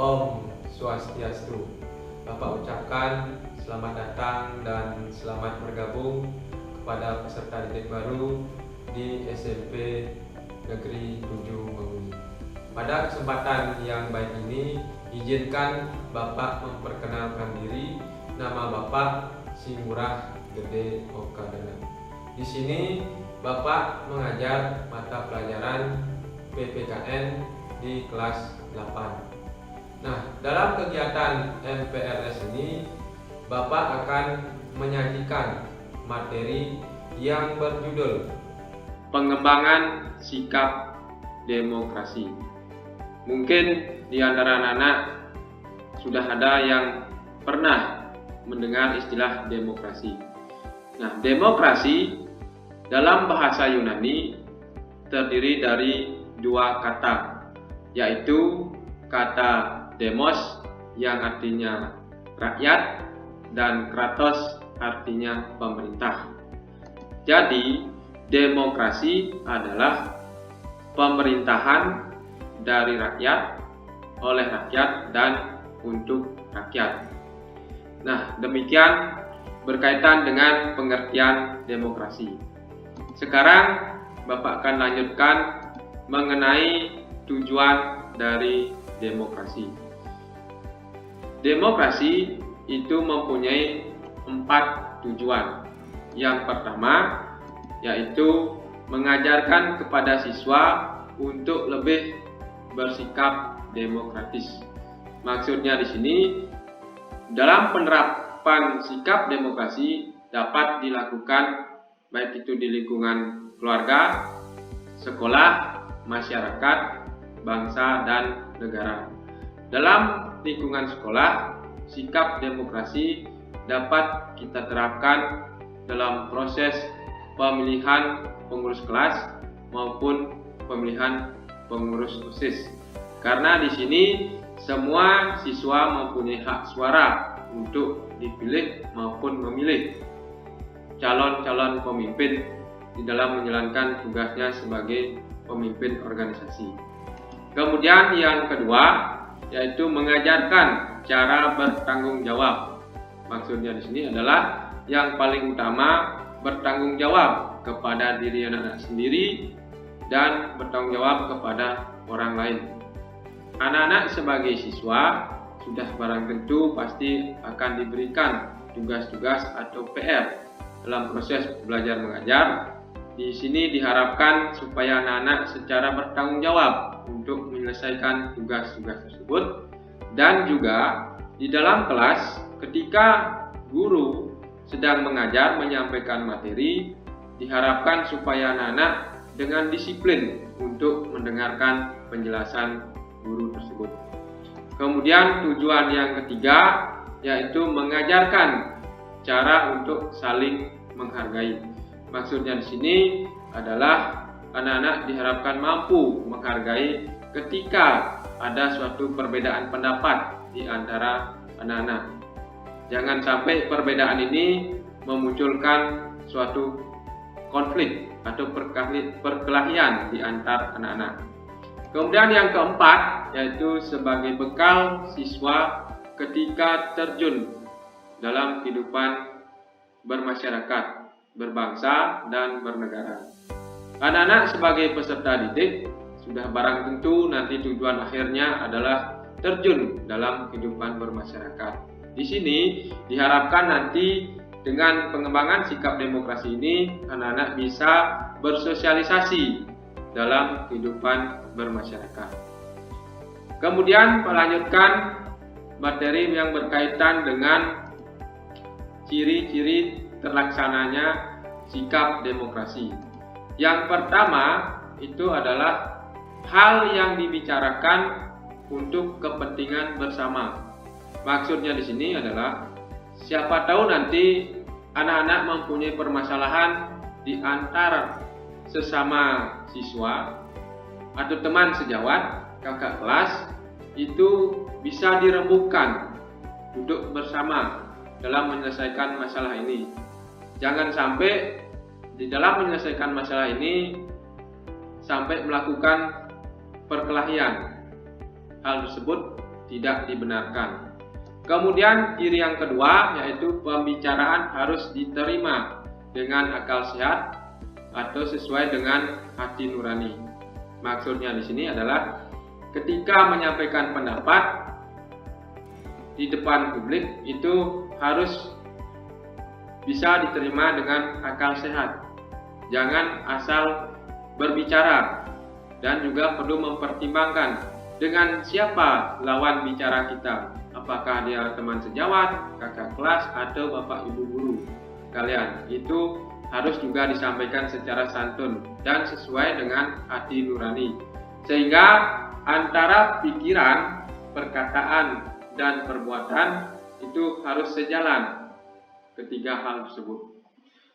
Om Swastiastu. Bapak ucapkan selamat datang dan selamat bergabung kepada peserta didik baru di SMP Negeri 7 Mengui. Pada kesempatan yang baik ini, izinkan Bapak memperkenalkan diri. Nama Bapak Simurah Gede Okadana. Di sini Bapak mengajar mata pelajaran PPKN di kelas 8. Nah, dalam kegiatan MPRS ini, Bapak akan menyajikan materi yang berjudul Pengembangan Sikap Demokrasi. Mungkin di antara anak-anak sudah ada yang pernah mendengar istilah demokrasi. Nah, demokrasi dalam bahasa Yunani terdiri dari dua kata, yaitu kata demos yang artinya rakyat dan kratos artinya pemerintah. Jadi, demokrasi adalah pemerintahan dari rakyat, oleh rakyat, dan untuk rakyat. Nah, demikian berkaitan dengan pengertian demokrasi. Sekarang Bapak akan lanjutkan mengenai tujuan dari demokrasi. Demokrasi itu mempunyai 4 tujuan. Yang pertama yaitu mengajarkan kepada siswa untuk lebih bersikap demokratis. Maksudnya di sini, dalam penerapan sikap demokrasi dapat dilakukan baik itu di lingkungan keluarga, sekolah, masyarakat, bangsa, dan negara. Dalam lingkungan sekolah, sikap demokrasi dapat kita terapkan dalam proses pemilihan pengurus kelas maupun pemilihan pengurus OSIS. Karena di sini semua siswa mempunyai hak suara untuk dipilih maupun memilih calon-calon pemimpin di dalam menjalankan tugasnya sebagai pemimpin organisasi. Kemudian yang kedua yaitu mengajarkan cara bertanggung jawab. Maksudnya di sini adalah yang paling utama bertanggung jawab kepada diri anak-anak sendiri dan bertanggung jawab kepada orang lain. Anak-anak sebagai siswa sudah barang tentu pasti akan diberikan tugas-tugas atau PR dalam proses belajar mengajar. Di sini diharapkan supaya anak-anak secara bertanggung jawab untuk menyelesaikan tugas-tugas tersebut, dan juga di dalam kelas ketika guru sedang mengajar menyampaikan materi, diharapkan supaya anak-anak dengan disiplin untuk mendengarkan penjelasan guru tersebut. Kemudian tujuan yang ketiga yaitu mengajarkan cara untuk saling menghargai. Maksudnya di sini adalah anak-anak diharapkan mampu menghargai ketika ada suatu perbedaan pendapat di antara anak-anak. Jangan sampai perbedaan ini memunculkan suatu konflik atau perkelahian di antar anak-anak. Kemudian yang keempat yaitu sebagai bekal siswa ketika terjun dalam kehidupan bermasyarakat, berbangsa, dan bernegara. Anak-anak sebagai peserta didik sudah barang tentu nanti tujuan akhirnya adalah terjun dalam kehidupan bermasyarakat. Di sini diharapkan nanti dengan pengembangan sikap demokrasi ini anak-anak bisa bersosialisasi dalam kehidupan bermasyarakat. Kemudian melanjutkan materi yang berkaitan dengan ciri-ciri terlaksananya sikap demokrasi. Yang pertama itu adalah hal yang dibicarakan untuk kepentingan bersama. Maksudnya di sini adalah siapa tahu nanti anak-anak mempunyai permasalahan di antara sesama siswa atau teman sejawat, kakak kelas, itu bisa dirembukan duduk bersama dalam menyelesaikan masalah ini. Jangan sampai di dalam menyelesaikan masalah ini sampai melakukan perkelahian. Hal tersebut tidak dibenarkan. Kemudian ciri yang kedua yaitu pembicaraan harus diterima dengan akal sehat atau sesuai dengan hati nurani. Maksudnya di sini adalah ketika menyampaikan pendapat di depan publik itu harus bisa diterima dengan akal sehat. Jangan asal berbicara dan juga perlu mempertimbangkan dengan siapa lawan bicara kita. Apakah dia teman sejawat, kakak kelas, atau bapak ibu guru kalian. Itu harus juga disampaikan secara santun dan sesuai dengan hati nurani. Sehingga antara pikiran, perkataan, dan perbuatan itu harus sejalan ketiga hal tersebut.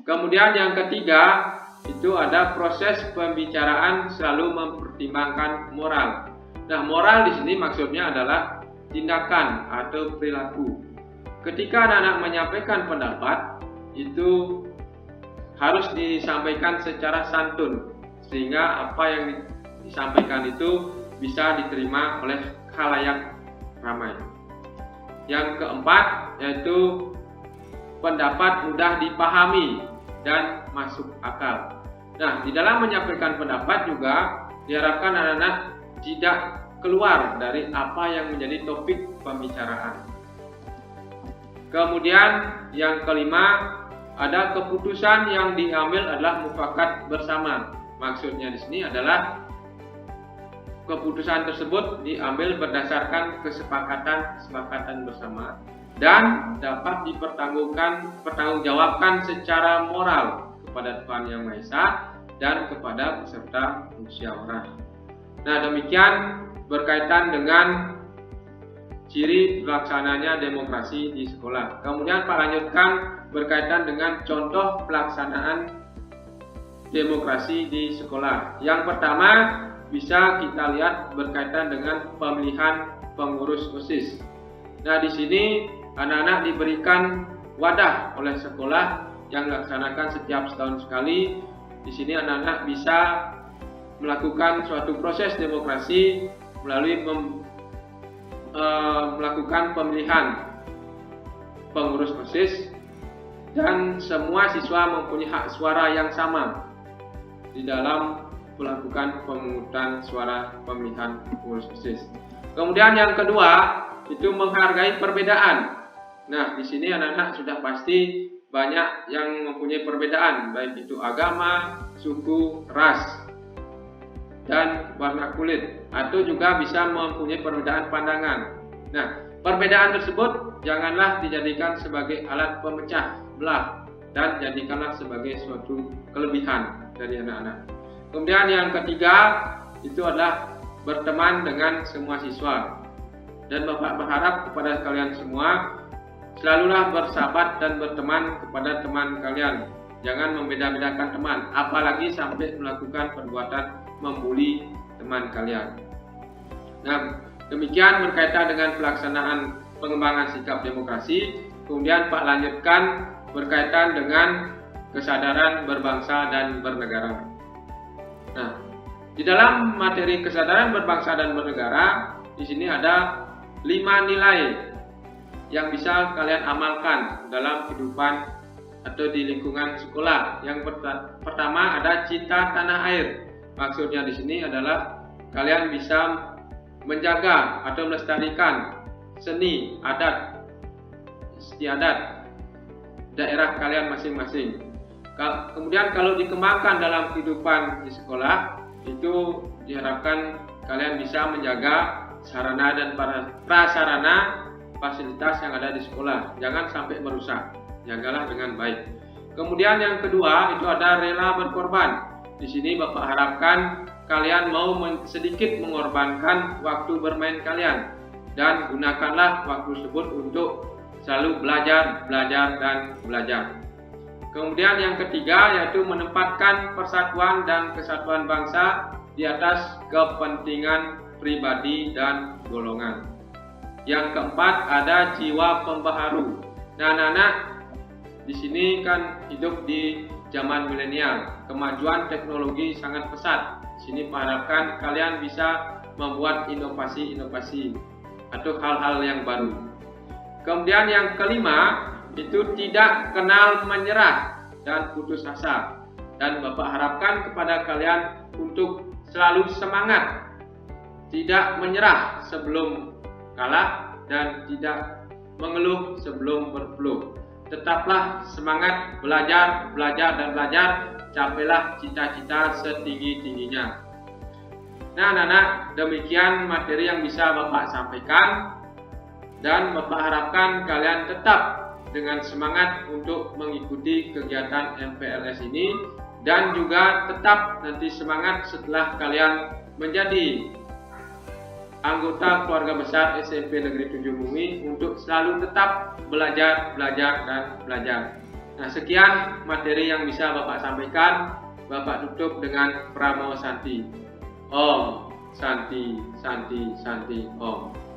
Kemudian yang ketiga itu ada proses pembicaraan selalu mempertimbangkan moral. Nah, moral di sini maksudnya adalah tindakan atau perilaku. Ketika anak-anak menyampaikan pendapat itu harus disampaikan secara santun sehingga apa yang disampaikan itu bisa diterima oleh khalayak ramai. Yang keempat yaitu pendapat mudah dipahami dan masuk akal. Nah, di dalam menyampaikan pendapat juga diharapkan anak-anak tidak keluar dari apa yang menjadi topik pembicaraan. Kemudian yang kelima, ada keputusan yang diambil adalah mufakat bersama. Maksudnya di sini adalah keputusan tersebut diambil berdasarkan kesepakatan bersama dan dapat dipertanggungjawabkan secara moral kepada Tuhan Yang Maha Esa dan kepada peserta musyawarah. Nah, demikian berkaitan dengan ciri pelaksananya demokrasi di sekolah. Kemudian Pak lanjutkan berkaitan dengan contoh pelaksanaan demokrasi di sekolah. Yang pertama bisa kita lihat berkaitan dengan pemilihan pengurus OSIS. Nah, di sini anak-anak diberikan wadah oleh sekolah yang dilaksanakan setiap setahun sekali. Di sini anak-anak bisa melakukan suatu proses demokrasi melalui melakukan pemilihan pengurus OSIS dan semua siswa mempunyai hak suara yang sama di dalam melakukan pemungutan suara pemilihan pengurus OSIS. Kemudian yang kedua itu menghargai perbedaan. Nah, di sini anak-anak sudah pasti banyak yang mempunyai perbedaan, baik itu agama, suku, ras, dan warna kulit, atau juga bisa mempunyai perbedaan pandangan. Nah, perbedaan tersebut janganlah dijadikan sebagai alat pemecah belah dan jadikanlah sebagai suatu kelebihan dari anak-anak. Kemudian yang ketiga itu adalah berteman dengan semua siswa. Dan Bapak berharap kepada kalian semua selalulah bersahabat dan berteman kepada teman kalian. Jangan membeda-bedakan teman, apalagi sampai melakukan perbuatan membuli teman kalian. Nah, demikian berkaitan dengan pelaksanaan pengembangan sikap demokrasi. Kemudian Pak lanjutkan berkaitan dengan kesadaran berbangsa dan bernegara. Nah, di dalam materi kesadaran berbangsa dan bernegara, di sini ada 5 nilai yang bisa kalian amalkan dalam kehidupan atau di lingkungan sekolah. Yang pertama ada cinta tanah air. Maksudnya di sini adalah kalian bisa menjaga atau melestarikan seni, adat, istiadat daerah kalian masing-masing. Kemudian kalau dikembangkan dalam kehidupan di sekolah, itu diharapkan kalian bisa menjaga sarana dan prasarana fasilitas yang ada di sekolah. Jangan sampai merusak, jagalah dengan baik. Kemudian yang kedua itu ada rela berkorban. Di sini Bapak harapkan kalian mau sedikit mengorbankan waktu bermain kalian dan gunakanlah waktu tersebut untuk selalu belajar dan belajar. Kemudian yang ketiga yaitu menempatkan persatuan dan kesatuan bangsa di atas kepentingan pribadi dan golongan. Yang keempat ada jiwa pembaharu. Nah, anak-anak di sini kan hidup di zaman milenial, kemajuan teknologi sangat pesat. Di sini diharapkan kalian bisa membuat inovasi-inovasi atau hal-hal yang baru. Kemudian yang kelima, itu tidak kenal menyerah dan putus asa. Dan Bapak harapkan kepada kalian untuk selalu semangat, tidak menyerah sebelum kalah dan tidak mengeluh sebelum berpeluh. Tetaplah semangat belajar, dan belajar, capailah cita-cita setinggi-tingginya. Nah anak-anak, demikian materi yang bisa Bapak sampaikan, dan Bapak harapkan kalian tetap dengan semangat untuk mengikuti kegiatan MPLS ini, dan juga tetap nanti semangat setelah kalian menjadi anggota keluarga besar SMP Negeri 7 Bumi untuk selalu tetap belajar, dan belajar. Nah, sekian materi yang bisa Bapak sampaikan. Bapak tutup dengan Pramo Santi. Om Santi, Santi, Santi, Om.